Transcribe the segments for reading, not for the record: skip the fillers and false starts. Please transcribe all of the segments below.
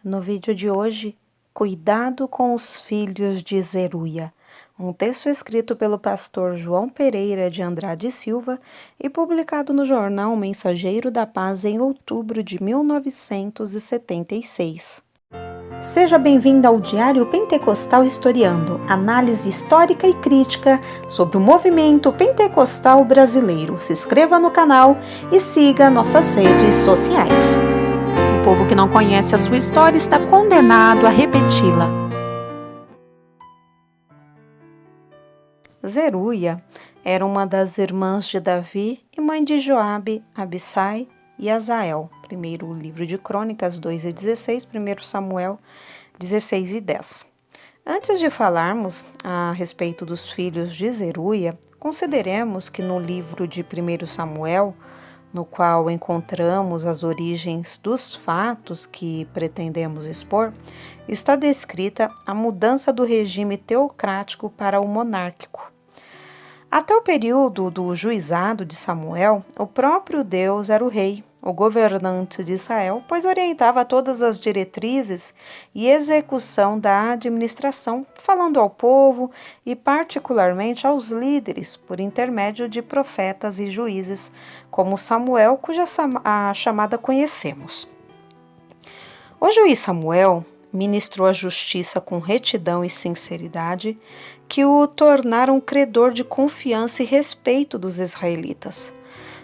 No vídeo de hoje, Cuidado com os filhos de Zeruia, um texto escrito pelo pastor João Pereira de Andrade Silva e publicado no jornal Mensageiro da Paz em outubro de 1976. Seja bem-vindo ao Diário Pentecostal Historiando, análise histórica e crítica sobre o movimento pentecostal brasileiro. Se inscreva no canal e siga nossas redes sociais. O povo que não conhece a sua história está condenado a repeti-la. Zeruia era uma das irmãs de Davi e mãe de Joabe, Abissai e Azael. Primeiro livro de Crônicas 2:16, 1 Samuel 16:10. Antes de falarmos a respeito dos filhos de Zeruia, consideremos que no livro de 1 Samuel, no qual encontramos as origens dos fatos que pretendemos expor, está descrita a mudança do regime teocrático para o monárquico. Até o período do juizado de Samuel, o próprio Deus era o rei, o governante de Israel, pois orientava todas as diretrizes e execução da administração, falando ao povo e particularmente aos líderes, por intermédio de profetas e juízes, como Samuel, cuja chamada conhecemos. O juiz Samuel ministrou a justiça com retidão e sinceridade, que o tornaram credor de confiança e respeito dos israelitas.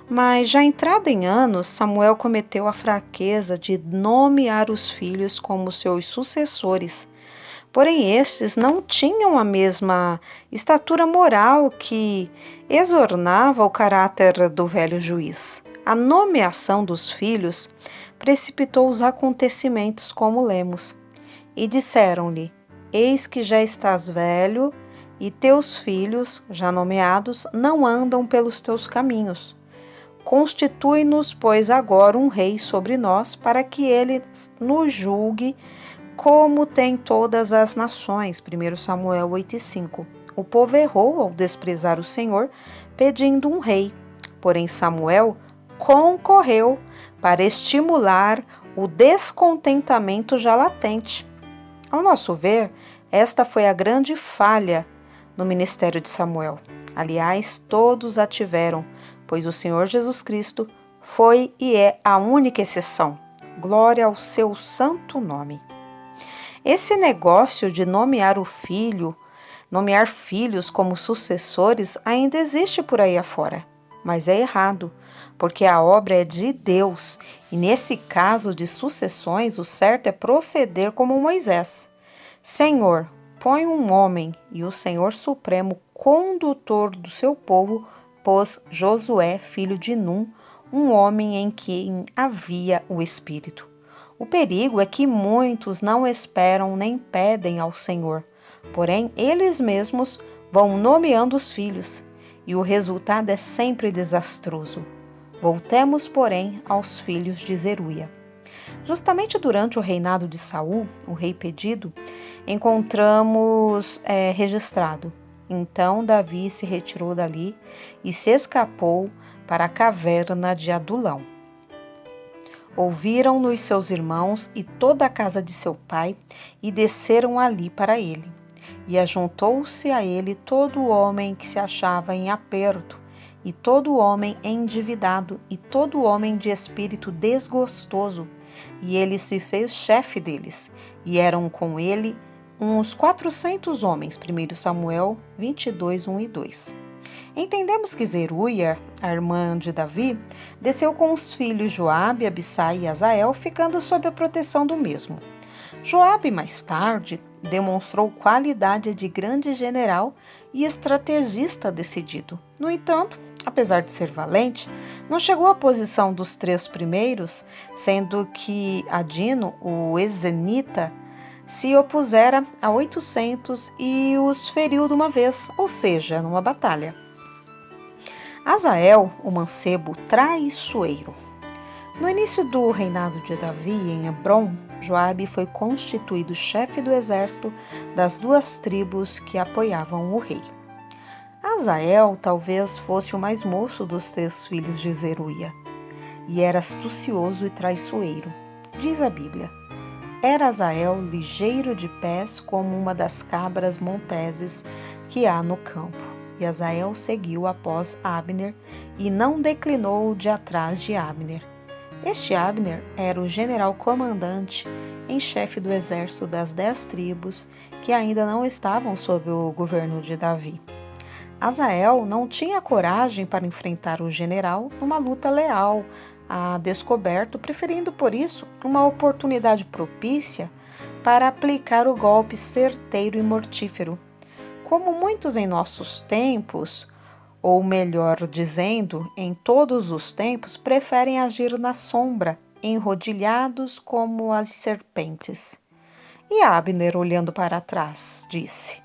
Mas, já entrado em anos, Samuel cometeu a fraqueza de nomear os filhos como seus sucessores. Porém, estes não tinham a mesma estatura moral que exornava o caráter do velho juiz. A nomeação dos filhos precipitou os acontecimentos, como lemos. E disseram-lhe: Eis que já estás velho, e teus filhos, já nomeados, não andam pelos teus caminhos. Constitui-nos, pois, agora um rei sobre nós, para que ele nos julgue como tem todas as nações. 1 Samuel 8:5. O povo errou ao desprezar o Senhor, pedindo um rei. Porém, Samuel concorreu para estimular o descontentamento já latente. Ao nosso ver, esta foi a grande falha no ministério de Samuel. Aliás, todos a tiveram, pois o Senhor Jesus Cristo foi e é a única exceção. Glória ao seu santo nome. Esse negócio de nomear filhos como sucessores ainda existe por aí afora, mas é errado, porque a obra é de Deus, e nesse caso de sucessões, o certo é proceder como Moisés. Senhor, põe um homem, e o Senhor Supremo, condutor do seu povo, pôs Josué, filho de Num, um homem em quem havia o Espírito. O perigo é que muitos não esperam nem pedem ao Senhor, porém eles mesmos vão nomeando os filhos, e o resultado é sempre desastroso. Voltemos, porém, aos filhos de Zeruia. Justamente durante o reinado de Saul, o rei pedido, encontramos registrado: Então Davi se retirou dali e se escapou para a caverna de Adulão. Ouviram-no os seus irmãos e toda a casa de seu pai, e desceram ali para ele. E ajuntou-se a ele todo homem que se achava em aperto, e todo homem endividado, e todo homem de espírito desgostoso. E ele se fez chefe deles, e eram com ele uns 400 homens. 1 Samuel 22, 1 e 2. Entendemos que Zeruia, a irmã de Davi, desceu com os filhos Joabe, Abissai e Azael, ficando sob a proteção do mesmo. Joabe, mais tarde, demonstrou qualidade de grande general e estrategista decidido. No entanto, apesar de ser valente, não chegou à posição dos 3 primeiros, sendo que Adino, o Ezenita, se opusera a 800 e os feriu de uma vez, ou seja, numa batalha. Azael, o mancebo traiçoeiro. No início do reinado de Davi em Hebrom, Joabe foi constituído chefe do exército das 2 tribos que apoiavam o rei. Azael talvez fosse o mais moço dos 3 filhos de Zeruia, e era astucioso e traiçoeiro. Diz a Bíblia: Era Azael ligeiro de pés como uma das cabras monteses que há no campo. E Azael seguiu após Abner e não declinou de atrás de Abner. Este Abner era o general comandante em chefe do exército das 10 tribos que ainda não estavam sob o governo de Davi. Azael não tinha coragem para enfrentar o general numa luta leal a descoberto, preferindo por isso uma oportunidade propícia para aplicar o golpe certeiro e mortífero. Como muitos em nossos tempos, ou melhor dizendo, em todos os tempos, preferem agir na sombra, enrodilhados como as serpentes. E Abner, olhando para trás, disse: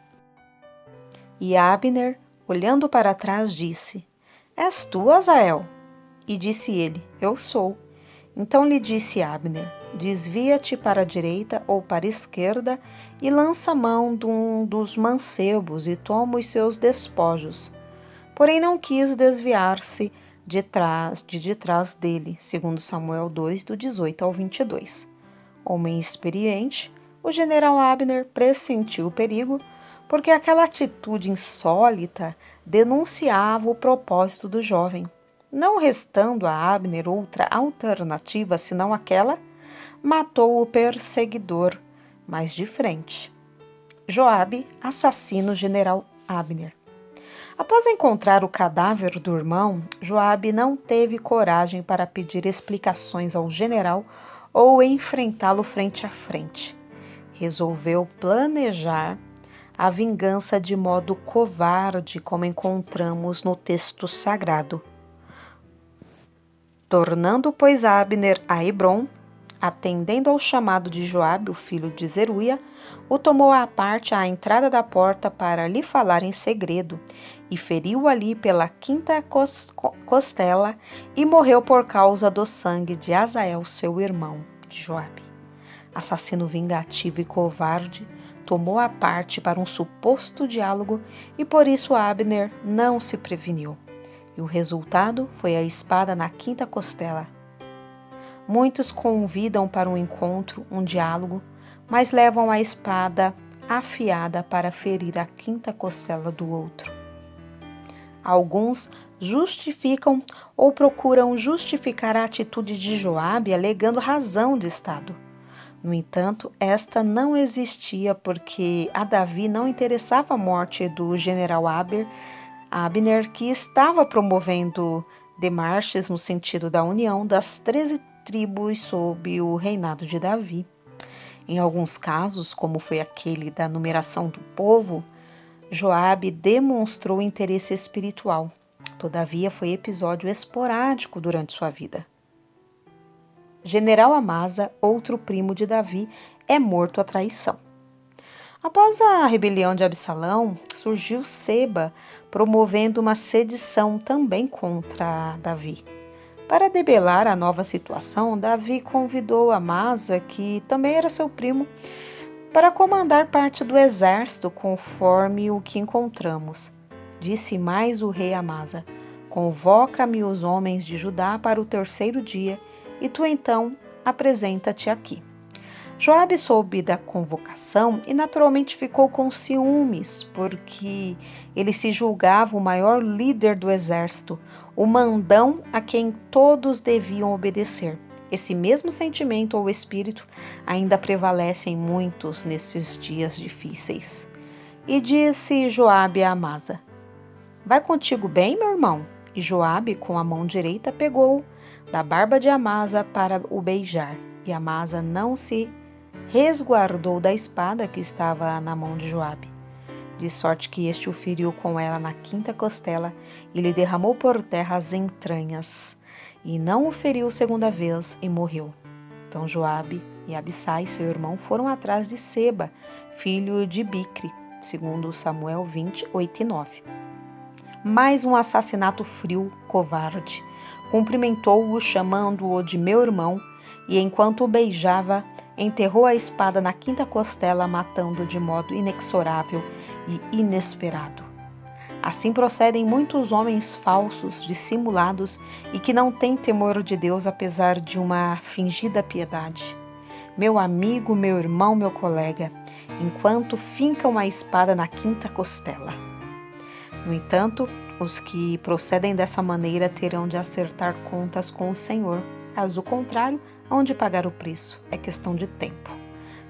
És tu, Azael? E disse ele: Eu sou. Então lhe disse Abner: Desvia-te para a direita ou para a esquerda e lança mão de um dos mancebos e toma os seus despojos. Porém não quis desviar-se de trás dele, segundo Samuel 2, do 18 ao 22. Homem experiente, o general Abner pressentiu o perigo, porque aquela atitude insólita denunciava o propósito do jovem. Não restando a Abner outra alternativa senão aquela, matou o perseguidor, mas de frente. Joabe assassina o general Abner. Após encontrar o cadáver do irmão, Joabe não teve coragem para pedir explicações ao general ou enfrentá-lo frente a frente. Resolveu planejar a vingança de modo covarde, como encontramos no texto sagrado. Tornando, pois, Abner a Hebrom, atendendo ao chamado de Joabe, o filho de Zeruia, o tomou à parte à entrada da porta para lhe falar em segredo, e feriu ali pela quinta costela e morreu por causa do sangue de Azael, seu irmão, de Joabe. Assassino vingativo e covarde, tomou à parte para um suposto diálogo e por isso Abner não se preveniu. E o resultado foi a espada na quinta costela. Muitos convidam para um encontro, um diálogo, mas levam a espada afiada para ferir a quinta costela do outro. Alguns justificam ou procuram justificar a atitude de Joabe alegando razão de estado. No entanto, esta não existia porque a Davi não interessava a morte do general Abner, que estava promovendo demarches no sentido da união das 13 tribos sob o reinado de Davi. Em alguns casos, como foi aquele da numeração do povo, Joabe demonstrou interesse espiritual. Todavia, foi episódio esporádico durante sua vida. General Amasa, outro primo de Davi, é morto à traição. Após a rebelião de Absalão, surgiu Seba, promovendo uma sedição também contra Davi. Para debelar a nova situação, Davi convidou Amasa, que também era seu primo, para comandar parte do exército, conforme o que encontramos. Disse mais o rei Amasa: Convoca-me os homens de Judá para o terceiro dia, e tu então apresenta-te aqui. Joabe soube da convocação e naturalmente ficou com ciúmes, porque ele se julgava o maior líder do exército, o mandão a quem todos deviam obedecer. Esse mesmo sentimento ou espírito ainda prevalece em muitos nesses dias difíceis. E disse Joabe a Amasa: Vai contigo bem, meu irmão? E Joabe, com a mão direita, pegou da barba de Amasa para o beijar, e Amasa não se resguardou da espada que estava na mão de Joabe, de sorte que este o feriu com ela na quinta costela e lhe derramou por terra as entranhas, e não o feriu segunda vez e morreu. Então Joabe e Abissai, seu irmão, foram atrás de Seba, filho de Bicri, segundo Samuel 20, 8 e 9. Mais um assassinato frio, covarde. Cumprimentou-o, chamando-o de meu irmão, e enquanto o beijava, enterrou a espada na quinta costela, matando de modo inexorável e inesperado. Assim procedem muitos homens falsos, dissimulados e que não têm temor de Deus apesar de uma fingida piedade. meu amigo, meu irmão, meu colega, enquanto fincam a espada na quinta costela. No entanto, os que procedem dessa maneira terão de acertar contas com o Senhor. Caso contrário, hão de pagar o preço. É questão de tempo.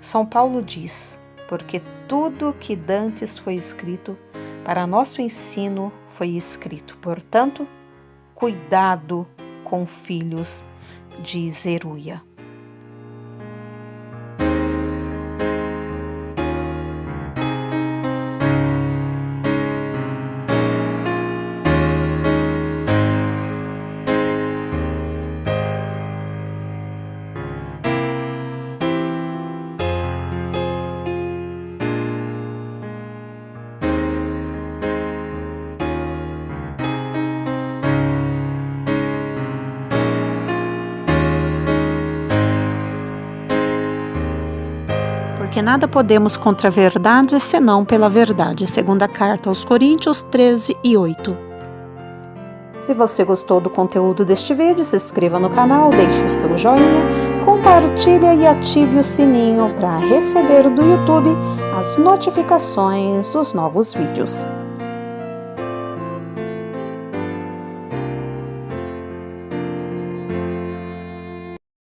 São Paulo diz: porque tudo o que dantes foi escrito, para nosso ensino foi escrito. Portanto, cuidado com filhos de Zeruia. Porque nada podemos contra a verdade, senão pela verdade. Segunda carta aos Coríntios 13:8. Se você gostou do conteúdo deste vídeo, se inscreva no canal, deixe o seu joinha, compartilhe e ative o sininho para receber do YouTube as notificações dos novos vídeos.